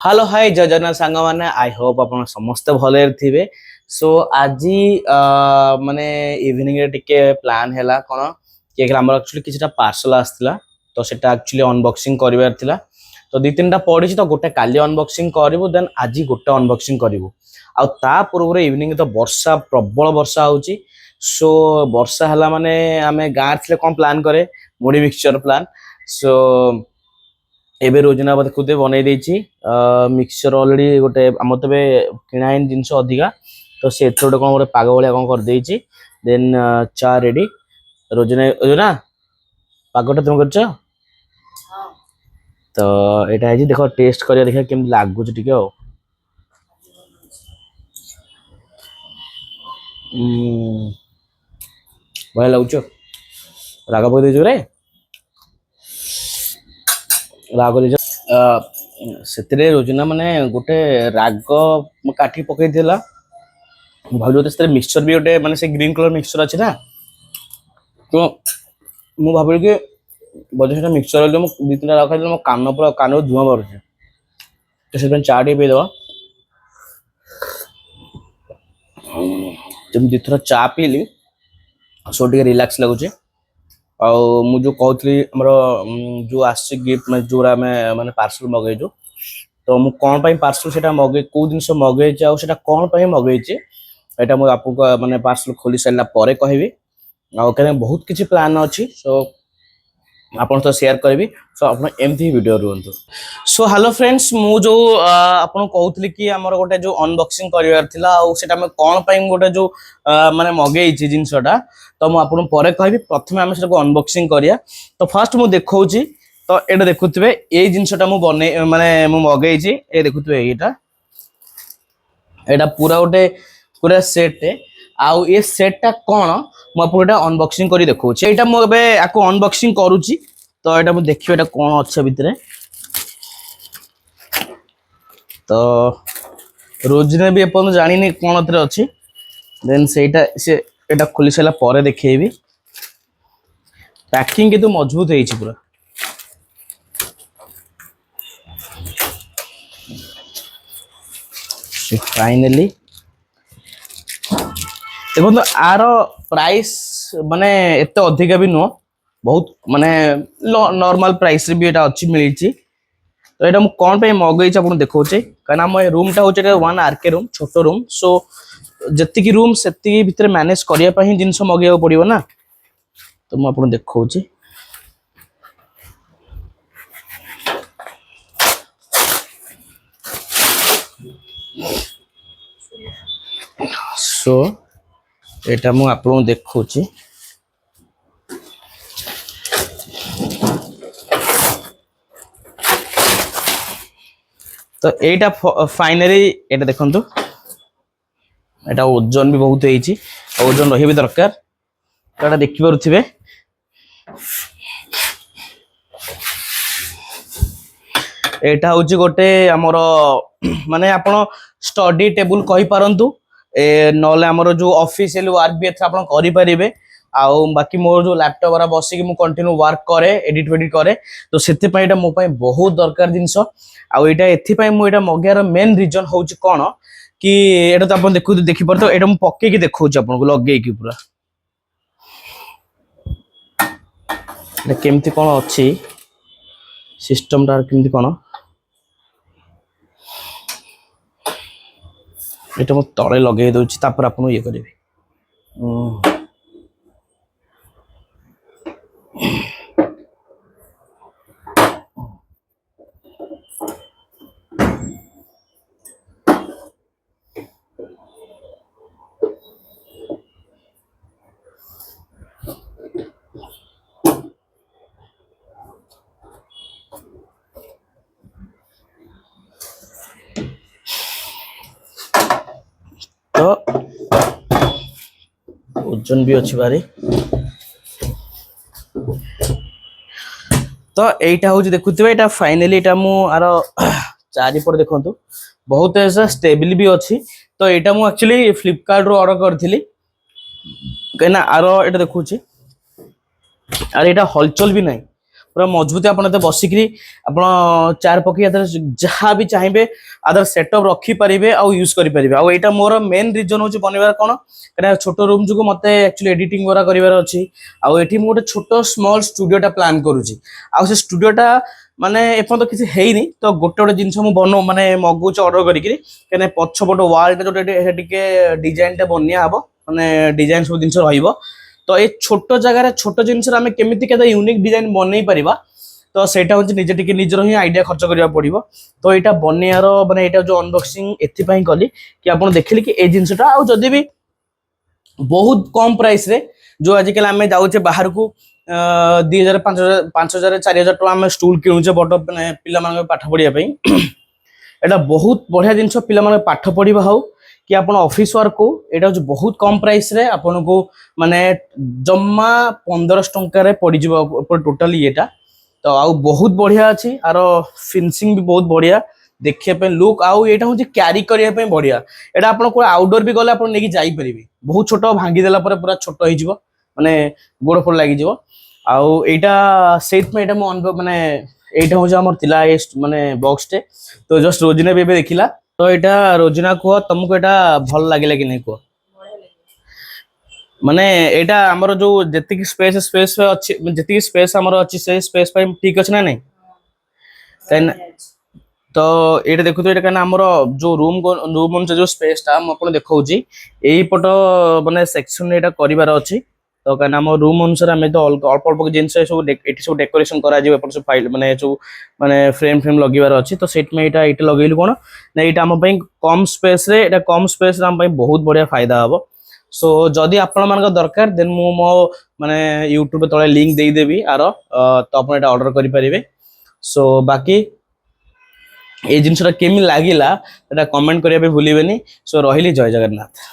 Hello hi जय जगन्नाथ सांग मैंने आई होप आप समस्ते भले थे। सो आज माने इवनिंग रे टिके प्लान हैला कोन कि हमर एक्चुअली किछटा पार्सल आस्थिला तो सेटा एक्चुअली अनबॉक्सिंग करिवार थिला। तो दी तीनटा पड़ी तो गोटे काली अनबॉक्सिंग करिवो देन आज गोटे अनबॉक्सिंग करिवो आ ता पूर्व इवनिंग तो वर्षा प्रबल वर्षा होची। सो वर्षा हैला माने आमे गार थिले कोन प्लान करे मुड़ी मिक्सचर प्लान। सो एबे रोजना बात खुदे बनै देछि मिक्सचर ऑलरेडी गोटे हम तबे किणाइन जिंस अधिका तो से एथोड कोन गोटे पाग भलिया कोन कर देछि देन चा रेडी रोजना रोजना पागटा तुम करछ तो एटा है देखो टेस्ट करिया देखा केम लागु छ टिके भय लागुछ रागा पय देछु रे राग दे से रोजना माने गोटे राग काठी पकई देला भाव मिक्सचर भी गोटे माने से ग्रीन कलर मिक्सचर अच्छे ना तो मु भाविल कि बजे से मिक्सचर दी तीन रखा मो कान पूरा कान धुआं बाहर तो से चा टे पीदे जब दी थर चा पीली सो टे रिलैक्स लगुच जो कहती जो आस गिफ्ट जो मैंने पार्सल मगेजु तो मु कौन पार्सल से मगे कौ जिन मगेचे आटा कौन मगेचे यहाँ मुझे आपको मैंने पार्सल खोली सारा पर कहबी आ बहुत किसी प्लान अच्छी सो आपन तो शेयर करी सो आप एमती वीडियो रुहतु। सो हेलो फ्रेंड्स मु जो आपन कहूली कि आमर गोटे जो अनबॉक्सिंग करिवार थिला आ सेटा मैं कोन पई गोटे जो माने मगेइछि जिंसटा तो मु आपन परे कहबी प्रथमे हम सेटा अनबॉक्सिंग करिया। तो फर्स्ट मु देखौछि तो एटा देखुतबे ए जिंसटा मु बने माने मु मगेइछि ए देखुतबे एटा पूरा गोटे पूरा सेट आउ ए सेटटा कोन मु आपन एटा अनबॉक्सिंग करी देखौछि। एटा मु एबे आको अनबॉक्सिंग करूछि तो एटा मु देखियो एटा कोन अछि भितरे तो रोजने भी अपन जानिनी कोन अथरे अछि देन सेटा से एटा खोली सला परे देखेबी पैकिंग के तो मजबूत है पूरा फाइनली देखो तो आर प्राइस माने एते अधिक भी नो बहुत माने नॉर्मल प्राइस रे भी एटा अछि मिलिछि। तो एटा मु कोन पे मगै छ आपन देखौछे काना हम रूम टा होचे 1 आरके रूम छोटो रूम सो जत्ति की रूम सेत्ति भीतर मैनेज करिया पई जिंस मगैया पड़िबो ना तो मु आपन देखौछे सो एटा मु आपन देखौछे तो एटा फाइनली एटा देखंतु एटा ओजन भी बहुत है ओजन रही भी दरकार तो एटा देखि पारुथिबे एटा होची गोटे हमर माने आपण स्टडी टेबल कहि पारंतु ए नले हमर जो ऑफिशियल वर्क भी एथा आपण करि परिबे आउ बाकी मोर जो लैपटॉप वाला बसी कि मु कंटिन्यू वर्क करे एडिट वेडिट करे तो सेते पय एटा मो पय बहुत दरकार जिंस आउ एटा एथि पय मु एटा मगियार मेन रीजन होची कोन कि एटा तो आपण देखि परतो एटा मु पक्के कि देखौची आपण को लगे कि पूरा एटा केमती कोन अछि सिस्टम टा केमती कोन एटा मु तळे लगे दोची तापर आपण ये करबी तो ओजन भी अच्छी बारी तो एटा हो देखुवे एटा फाइनली एटा मु आर चारिपट देखंतु बहुत ऐसा स्टेबल भी अच्छी तो एटा मु एक्चुअली फ्लिपकार्ट रो ऑर्डर करथिली कहना आर एटा देखुची आर एटा हलचल भी नहीं पूरा मजबूत आप बसिकी आप चेयर पकई जहाँ भी चाहिए आदर सेटअप रखिपारे आउ यूज करेंगे आउ यहाँ मोर मेन रिजन हूँ बनवार कौन कहीं छोट रूम जो मत एक्चुअली एडिटिंग वगैरह करार अच्छी आउ ये गोटे छोट स्मॉल स्टूडियोटा प्लान करुँची आउ से स्टूडियोटा माने एपर्तंत किसी हैनी तो गोटे गोटे जिनस बनो माने मगुच ऑर्डर करी पछपट वाल जो डिजाइन टा बनिया हम माने डिजाइन सब जिन रही तो ये छोट जगह छोट जिनस केमी यूनिक डिजाइन बनई पारिबा तो सेटा हूँ निजे टिके निजर ही आइडिया खर्च करा पड़ो तो यहाँ बनैयार माने यहाँ जो अनबॉक्सिंग एथपाई कली कि आप देखिले कि ए जिनसटा आ जदि भी बहुत कम प्राइस रे जो आजिकल आम जाऊे बाहर को 2000 5000 4000 टका आम स्टूल किणुचे बड़ पे पिला पाठ पढ़ाई एटा बहुत बढ़िया जिनस पिला पाठ पढ़ा हो कि आप ऑफिस वर्क को यहाँ बहुत कम प्राइस रे आपन को माने जम्मा 1500 टंका पड़ टोटाली येटा तो आउ बहुत बढ़िया अच्छी आर फिनिशिंग भी बहुत बढ़िया देखिए लुक आउ यहाँ हूँ क्यारी करने बढ़िया यहाँ आप आउटडोर भी गले आप नहीं जापर बहुत छोट भांगीदेला पूरा छोट हो माने गोड़ फोड़ लग आउ यहाँ से माने यहाँ हूँ आम माने बॉक्स टे तो जस्ट रोजिना भी देखला तो यहाँ रोजिना कह तुमको यहाँ भल लगे कि नहीं कह माने एटा हमर जो जति स्पेस स्पेस अछि जति स्पेस हमर अछि से स्पेस पे ठीक अछि ना नहीं कैन तो एटा देखु तो एटा कना हमर जो रूम जो स्पेस ता हम अपन देखौ छी एई पट माने सेक्शन एटा करिवार अछि तो कना हम रूम अनुसार हम तो अल्प अल्प जिंस सब एटी सब डेकोरेशन करा जिवो एपट सब फाइल माने फ्रेम फ्रेम लगीवार अछि तो सेट में एटा लगैलु कोन ना एटा हम पई कम स्पेस रे एटा कम स्पेस रे हम पई बहुत बढ़िया फायदा हबो सो जदि आपण मान दरकार देन मु मो माने यूट्यूब तले लिंक दे देबी आरो तो आपण एटा ऑर्डर करि परिबे सो बाकी ए जिनसरा केमी लागिला एटा कमेंट करिया पे भूलिबेनी सो रहिली जय जगन्नाथ।